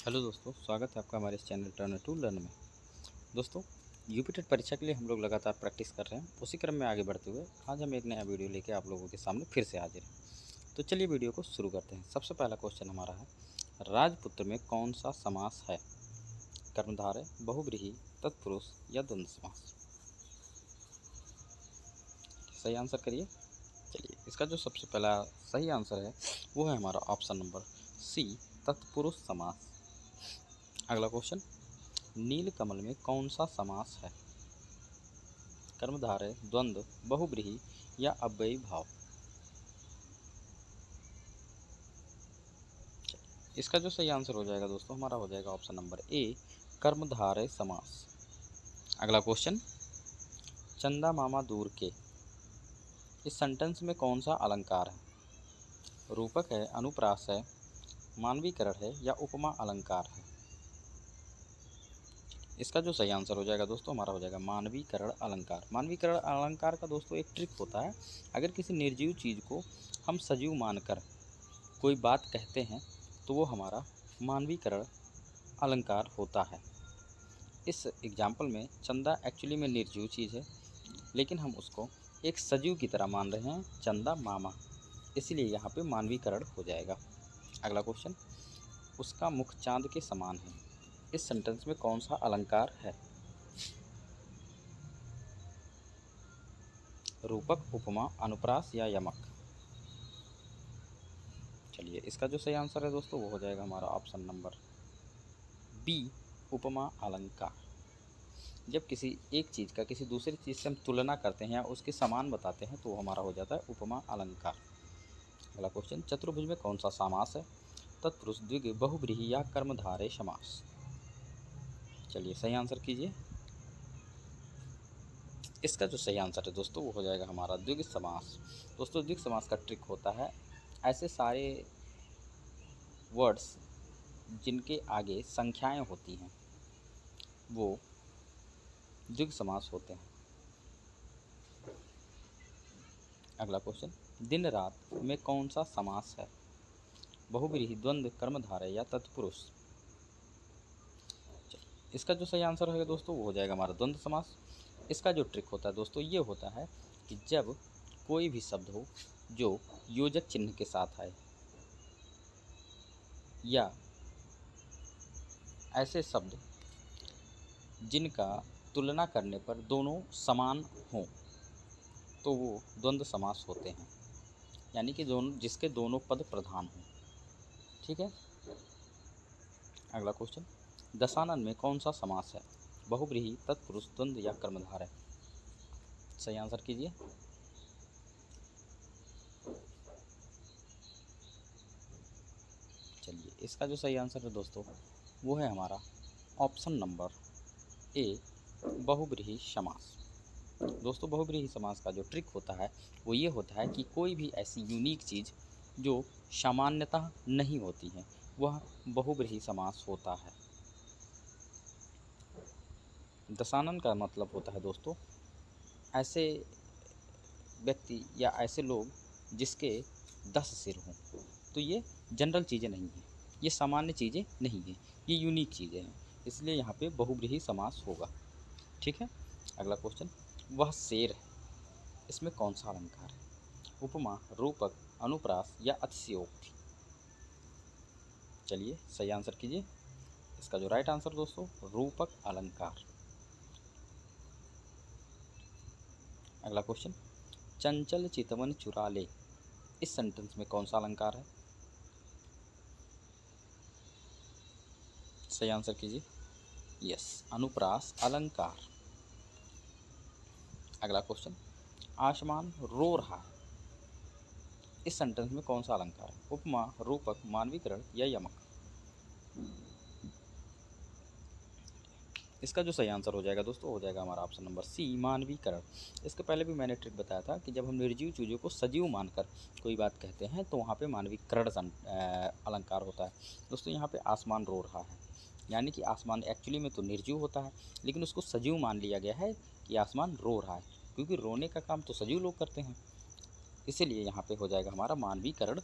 Hello दोस्तों, स्वागत है आपका हमारे इस चैनल टर्न टू लर्न में। दोस्तों, यूपी टेट परीक्षा के लिए हम लोग लगातार प्रैक्टिस कर रहे हैं। उसी क्रम में आगे बढ़ते हुए आज हम एक नया वीडियो लेके आप लोगों के सामने फिर से हाजिर हैं। तो चलिए वीडियो को शुरू करते हैं। सबसे पहला क्वेश्चन हमारा है, राजपुत्र में कौन सा समास है? कर्मधारय, बहुव्रीहि, तत्पुरुष या द्वंद्व समास? सही आंसर करिए। चलिए, इसका जो सबसे पहला सही आंसर है वो है हमारा ऑप्शन नंबर सी, तत्पुरुष समास। अगला क्वेश्चन, नीलकमल में कौन सा समास है? कर्मधारय, द्वंद्व, बहुव्रीहि या अव्ययी भाव? इसका जो सही आंसर हो जाएगा दोस्तों हमारा हो जाएगा ऑप्शन नंबर ए, कर्मधारय समास। अगला क्वेश्चन, चंदा मामा दूर के, इस सेंटेंस में कौन सा अलंकार है? रूपक है, अनुप्रास है, मानवीकरण है या उपमा अलंकार है? इसका जो सही आंसर हो जाएगा दोस्तों हमारा हो जाएगा मानवीकरण अलंकार। मानवीकरण अलंकार का दोस्तों एक ट्रिक होता है, अगर किसी निर्जीव चीज़ को हम सजीव मानकर कोई बात कहते हैं तो वो हमारा मानवीकरण अलंकार होता है। इस एग्जाम्पल में चंदा एक्चुअली में निर्जीव चीज़ है, लेकिन हम उसको एक सजीव की तरह मान रहे हैं, चंदा मामा, इसलिए यहाँ पे मानवीकरण हो जाएगा। अगला क्वेश्चन, उसका मुख चांद के समान है, इस सेंटेंस में कौन सा अलंकार है? रूपक, उपमा, अनुप्रास या यमक? चलिए, इसका जो सही आंसर है दोस्तों वो हो जाएगा हमारा ऑप्शन नंबर बी, उपमा अलंकार। जब किसी एक चीज़ का किसी दूसरी चीज़ से हम तुलना करते हैं या उसके समान बताते हैं तो वो हमारा हो जाता है उपमा अलंकार। अगला क्वेश्चन, चतुर्भुज में कौन सा समास है? तत्पुरुष, द्विग, बहुव्रीहि या कर्मधारय समास? चलिए, सही आंसर कीजिए। इसका जो सही आंसर है दोस्तों वो हो जाएगा हमारा द्विग समास। दोस्तों, द्विग समास का ट्रिक होता है, ऐसे सारे वर्ड्स जिनके आगे संख्याएं होती हैं वो द्विग समास होते हैं। अगला क्वेश्चन, दिन रात में कौन सा समास है? बहुव्रीहि, द्वंद्व, कर्मधारय या तत्पुरुष? इसका जो सही आंसर है दोस्तों वो हो जाएगा हमारा द्वंद्व समास। इसका जो ट्रिक होता है दोस्तों ये होता है कि जब कोई भी शब्द हो जो योजक चिन्ह के साथ आए या ऐसे शब्द जिनका तुलना करने पर दोनों समान हों तो वो द्वंद्व समास होते हैं, यानी कि जिसके दोनों पद प्रधान हों। ठीक है। अगला क्वेश्चन, दशानन में कौन सा समास है? बहुव्रीहि, तत्पुरुष, द्वंद्व या कर्मधारय? सही आंसर कीजिए। चलिए, इसका जो सही आंसर है दोस्तों वो है हमारा ऑप्शन नंबर ए, बहुव्रीहि समास। दोस्तों, बहुव्रीहि समास का जो ट्रिक होता है वो ये होता है कि कोई भी ऐसी यूनिक चीज़ जो सामान्यतः नहीं होती है वह बहुव्रीहि समास होता है। दशानन का मतलब होता है दोस्तों ऐसे व्यक्ति या ऐसे लोग जिसके 10 सिर हों। तो ये जनरल चीज़ें नहीं हैं, ये सामान्य चीज़ें नहीं हैं, ये यूनिक चीज़ें हैं, इसलिए यहाँ पे बहुव्रीहि समास होगा। ठीक है। अगला क्वेश्चन, वह शेर है, इसमें कौन सा अलंकार है? उपमा, रूपक, अनुप्रास या अतिशयोक्ति? चलिए, सही आंसर कीजिए। इसका जो राइट आंसर दोस्तों रूपक अलंकार। अगला क्वेश्चन, चंचल चितवन चुरा ले, इस सेंटेंस में कौन सा अलंकार है? सही आंसर कीजिए। यस, अनुप्रास अलंकार। अगला क्वेश्चन, आसमान रो रहा है, इस सेंटेंस में कौन सा अलंकार है? उपमा, रूपक, मानवीकरण या यमक? इसका जो सही आंसर हो जाएगा दोस्तों हो जाएगा हमारा ऑप्शन नंबर सी, मानवीकरण। इसके पहले भी मैंने ट्रिक बताया था कि जब हम निर्जीव चीज़ों को सजीव मानकर कोई बात कहते हैं तो वहाँ पे मानवीकरण अलंकार होता है। दोस्तों, यहाँ पे आसमान रो रहा है, यानी कि आसमान एक्चुअली में तो निर्जीव होता है, लेकिन उसको सजीव मान लिया गया है कि आसमान रो रहा है, क्योंकि रोने का काम तो सजीव लोग करते हैं, इसीलिए यहाँ पे हो जाएगा हमारा मानवीकरण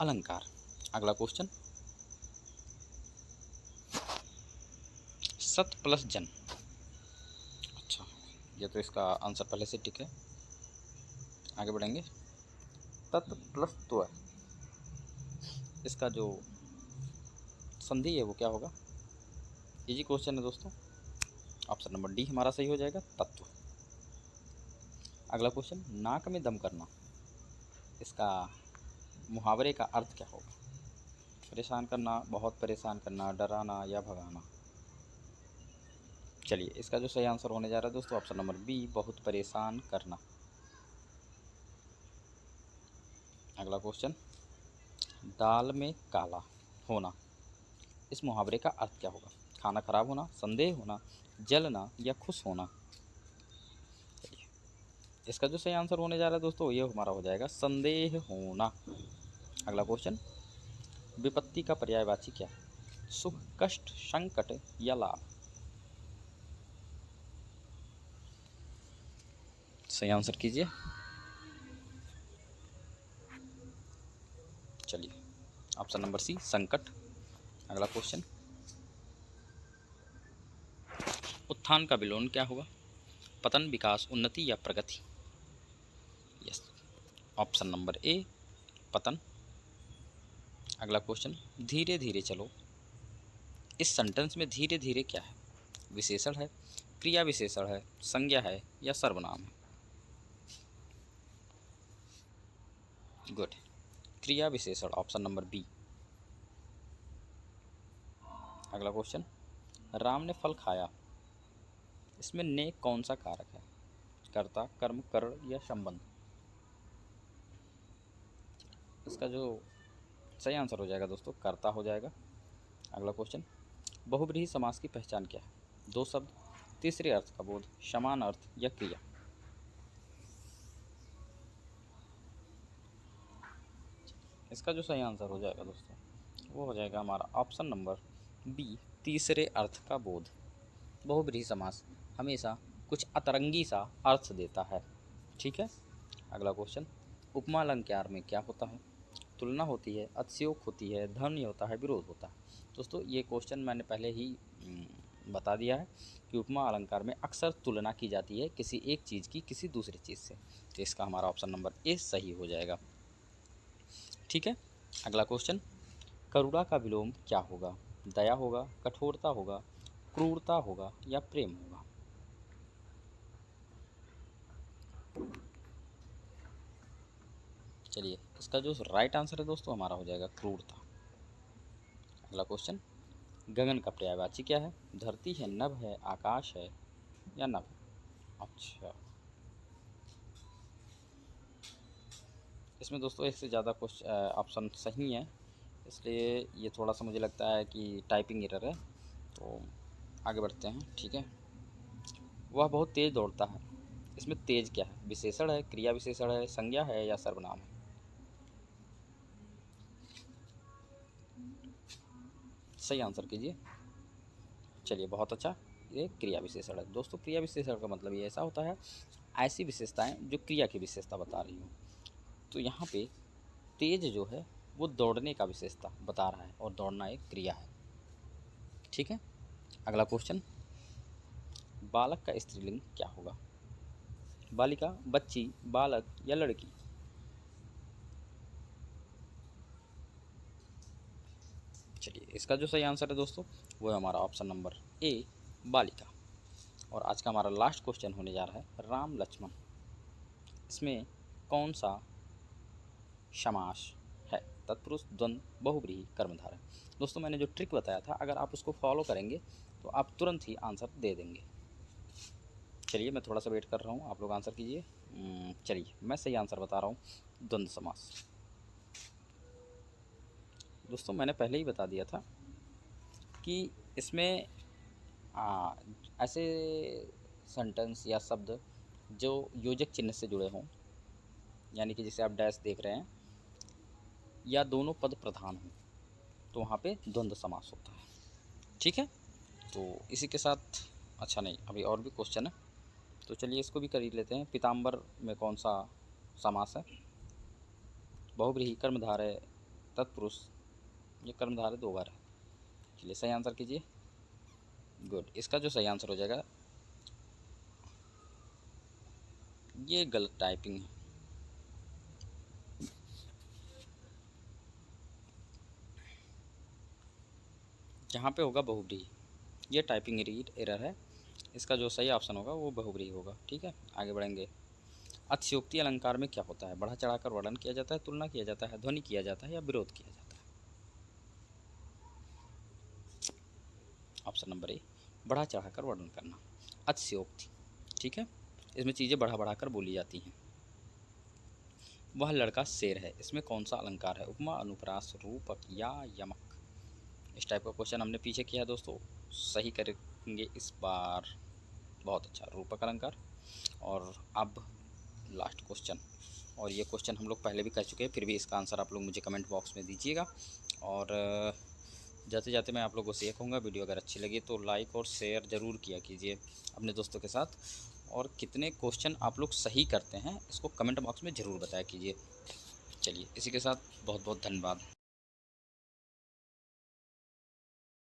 अलंकार। अगला क्वेश्चन, सत प्लस जन। अच्छा, ये तो इसका आंसर पहले से टिक है। आगे बढ़ेंगे। तत् प्लस त्व, इसका जो संधि है वो क्या होगा? इजी क्वेश्चन है दोस्तों। ऑप्शन नंबर डी हमारा सही हो जाएगा, तत्व। अगला क्वेश्चन, नाक में दम करना, इसका मुहावरे का अर्थ क्या होगा? परेशान करना, बहुत परेशान करना, डराना या भगाना। चलिए, इसका जो सही आंसर होने जा रहा है दोस्तों, ऑप्शन नंबर बी, बहुत परेशान करना। अगला क्वेश्चन, दाल में काला होना, इस मुहावरे का अर्थ क्या होगा? खाना खराब होना, संदेह होना, जलना या खुश होना। चलिए, इसका जो सही आंसर होने जा रहा है दोस्तों, ये हमारा हो जाएगा संदेह होना। अगला क्वेश्चन, विपत्ति का पर्यायवाची क्या है? सुख, कष्ट, संकट या लाभ। सही आंसर कीजिए। चलिए, ऑप्शन नंबर सी, संकट। अगला क्वेश्चन, उत्थान का विलोम क्या होगा? पतन, विकास, उन्नति या प्रगति। यस, ऑप्शन नंबर ए, पतन। अगला क्वेश्चन, धीरे धीरे चलो, इस सेंटेंस में धीरे धीरे क्या है? विशेषण है, क्रिया विशेषण है, संज्ञा है या सर्वनाम है? गुड, क्रिया विशेषण, ऑप्शन नंबर बी। अगला क्वेश्चन, राम ने फल खाया, इसमें ने कौन सा कारक है? कर्ता, कर्म, करण या संबंध। इसका जो सही आंसर हो जाएगा दोस्तों, कर्ता हो जाएगा। अगला क्वेश्चन, बहुब्रीहि समास की पहचान क्या है? दो शब्द, तीसरे अर्थ का बोध, समान अर्थ या क्रिया। इसका जो सही आंसर हो जाएगा दोस्तों, वो हो जाएगा हमारा ऑप्शन नंबर बी, तीसरे अर्थ का बोध। बहुब्रीहि समास हमेशा कुछ अतरंगी सा अर्थ देता है। ठीक है। अगला क्वेश्चन, उपमा अलंकार में क्या होता है? तुलना होती है, अतिशयोक्ति होती है, ध्वनि होता है, विरोध होता है। दोस्तों, ये क्वेश्चन मैंने पहले ही बता दिया है कि उपमा अलंकार में अक्सर तुलना की जाती है किसी एक चीज़ की किसी दूसरी चीज़ से। तो इसका हमारा ऑप्शन नंबर ए सही हो जाएगा। ठीक है। अगला क्वेश्चन, करुणा का विलोम क्या होगा? दया होगा, कठोरता होगा, क्रूरता होगा या प्रेम होगा। चलिए, इसका जो राइट आंसर है दोस्तों, हमारा हो जाएगा क्रूरता। अगला क्वेश्चन, गगन का पर्यायवाची क्या है? धरती है, नभ है, आकाश है या नभ। अच्छा, इसमें दोस्तों एक से ज़्यादा क्वेश्चन ऑप्शन सही है, इसलिए ये थोड़ा सा मुझे लगता है कि टाइपिंग एरर है। तो आगे बढ़ते हैं। ठीक है। वह बहुत तेज़ दौड़ता है, इसमें तेज क्या है? विशेषण है, क्रिया विशेषण है, संज्ञा है या सर्वनाम है। सही आंसर कीजिए। चलिए, बहुत अच्छा, ये क्रिया विशेषण है दोस्तों। क्रिया विशेषण का मतलब ये ऐसा होता है, ऐसी विशेषताएं जो क्रिया की विशेषता बता रही हो। तो यहाँ पे तेज जो है वो दौड़ने का विशेषता बता रहा है और दौड़ना एक क्रिया है। ठीक है। अगला क्वेश्चन, बालक का स्त्रीलिंग क्या होगा? बालिका, बच्ची, बालक या लड़की। चलिए, इसका जो सही आंसर है दोस्तों, वो है हमारा ऑप्शन नंबर ए, बालिका। और आज का हमारा लास्ट क्वेश्चन होने जा रहा है, राम लक्ष्मण, इसमें कौन सा समास है? तत्पुरुष, द्वंद्व, बहुव्रीहि, कर्मधारय। दोस्तों, मैंने जो ट्रिक बताया था, अगर आप उसको फॉलो करेंगे तो आप तुरंत ही आंसर दे देंगे। चलिए, मैं थोड़ा सा वेट कर रहा हूँ, आप लोग आंसर कीजिए। चलिए, मैं सही आंसर बता रहा हूँ, द्वंद्व समास। दोस्तों, मैंने पहले ही बता दिया था कि इसमें ऐसे सेंटेंस या शब्द जो योजक चिन्ह से जुड़े हों, यानी कि जैसे आप डैश देख रहे हैं, या दोनों पद प्रधान हों, तो वहाँ पे द्वंद्व समास होता है। ठीक है। तो इसी के साथ, अच्छा नहीं, अभी और भी क्वेश्चन है, तो चलिए इसको भी कर ही लेते हैं। पीताम्बर में कौन सा समास है? बहुव्रीहि, कर्मधारय, तत्पुरुष, ये कर्मधारय दो बार है। चलिए, सही आंसर कीजिए। गुड। इसका जो सही आंसर हो जाएगा, ये गलत टाइपिंग है। जहाँ पे होगा बहुब्रीही, ये टाइपिंग एरर है। इसका जो सही ऑप्शन होगा वो बहुब्रीही होगा। ठीक है, आगे बढ़ेंगे। अतिशयोक्ति अलंकार में क्या होता है? बढ़ा चढ़ाकर वर्णन किया जाता है, तुलना किया जाता है, ध्वनि किया जाता है या विरोध किया जाता है? ऑप्शन नंबर ए, बढ़ा चढ़ाकर वर्णन करना, अतिशयोक्ति। ठीक है, इसमें चीज़ें बढ़ा बढ़ाकर बोली जाती हैं। वह लड़का शेर है, इसमें कौन सा अलंकार है? उपमा, अनुप्रास, रूपक या यमक? इस टाइप का क्वेश्चन हमने पीछे किया है दोस्तों, सही करेंगे इस बार। बहुत अच्छा, रूपक अलंकार। और अब लास्ट क्वेश्चन, और ये क्वेश्चन हम लोग पहले भी कर चुके हैं, फिर भी इसका आंसर आप लोग मुझे कमेंट बॉक्स में दीजिएगा। और जाते जाते मैं आप लोगों से ये कहूँगा, वीडियो अगर अच्छी लगी तो लाइक और शेयर ज़रूर किया कीजिए अपने दोस्तों के साथ। और कितने क्वेश्चन आप लोग सही करते हैं इसको कमेंट बॉक्स में ज़रूर बताया कीजिए। चलिए, इसी के साथ बहुत बहुत धन्यवाद।